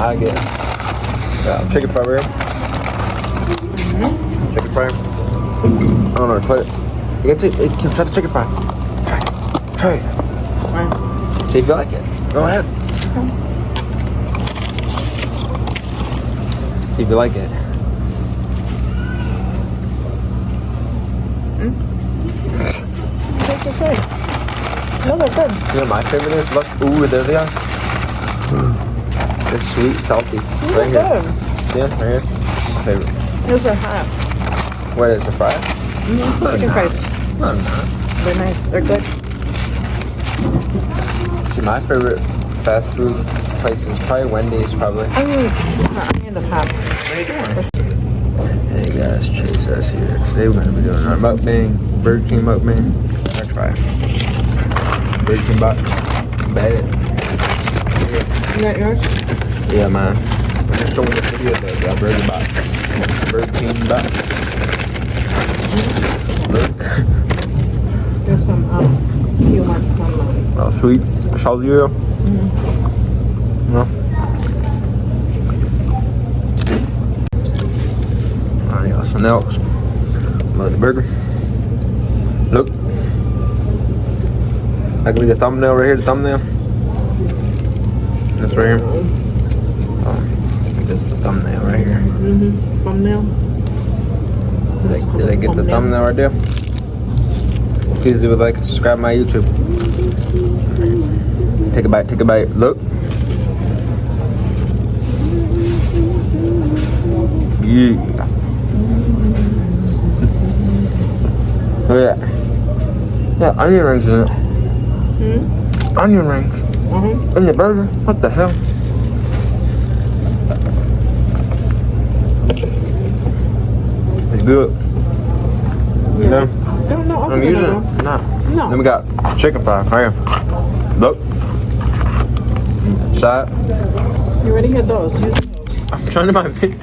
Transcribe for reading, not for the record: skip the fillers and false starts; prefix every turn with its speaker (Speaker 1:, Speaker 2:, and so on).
Speaker 1: I get chicken fry here. Chicken fry. I don't know where to put it. You can try the chicken fry. Try it. See if you like it. Go ahead. See if you like it.
Speaker 2: Tastes the same. Those are good.
Speaker 1: You know what my favorite is? Look. Ooh, there they are. They're sweet, salty. Right here.
Speaker 2: Good.
Speaker 1: See them? Right here. My favorite.
Speaker 2: Those are hot.
Speaker 1: What is the fry?
Speaker 2: Chicken fries.
Speaker 1: No, I'm not.
Speaker 2: They're nice. They're good.
Speaker 1: See, my favorite fast food place is probably Wendy's, probably.
Speaker 2: I need the pop.
Speaker 1: Hey guys, Chase us here. Today we're going to be doing our mukbang, Burger King mukbang. Let's try. Burger King box. Bad.
Speaker 2: Is that yours?
Speaker 1: Yeah, man. I'm just showing the video of the burger box. Burger King box. Look.
Speaker 2: There's some, you want some,
Speaker 1: Oh, sweet. Salty, yeah. No. Alright, got something else. Love the burger. Look. I can leave the thumbnail right here, the thumbnail. This right here. Oh, that's the thumbnail right here.
Speaker 2: thumbnail.
Speaker 1: Did I get the thumbnail right there? Please leave a like and subscribe to my YouTube. Take a bite, take a bite. Look. Yeah. Look at that. Yeah, onion rings in it. Onion rings. In the burger? What the hell? It's good. Yeah.
Speaker 2: No,
Speaker 1: I'm using it. No. Then we got chicken fry right here. Look. Side.
Speaker 2: You already had those. Use those.
Speaker 1: I'm trying to buy video.